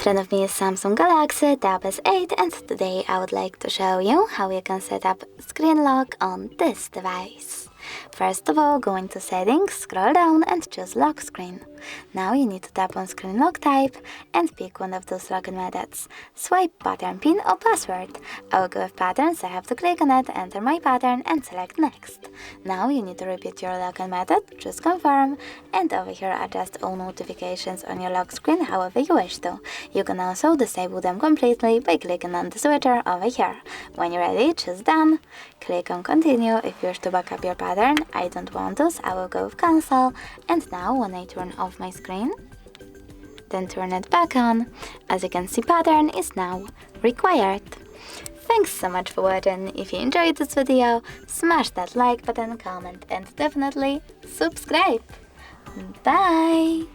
front of me is Samsung Galaxy Tab S8, and today I would like to show you how you can set up screen lock on this device. First of all, go into Settings, scroll down and choose Lock Screen. Now you need to tap on Screen Lock Type and pick one of those login methods. Swipe pattern, pin or password. I will go with pattern, so I have to click on it, enter my pattern and select Next. Now you need to repeat your login method, choose Confirm, and over here adjust all notifications on your lock screen however you wish to. You can also disable them completely by clicking on the switcher over here. When you're ready, choose Done. Click on Continue if you wish to back up your pattern. I don't want to, so I will go with Cancel. And now when I turn off my screen, then turn it back on, as you can see, pattern is now required. Thanks so much for watching. If you enjoyed this video, smash that like button, comment and definitely subscribe. Bye!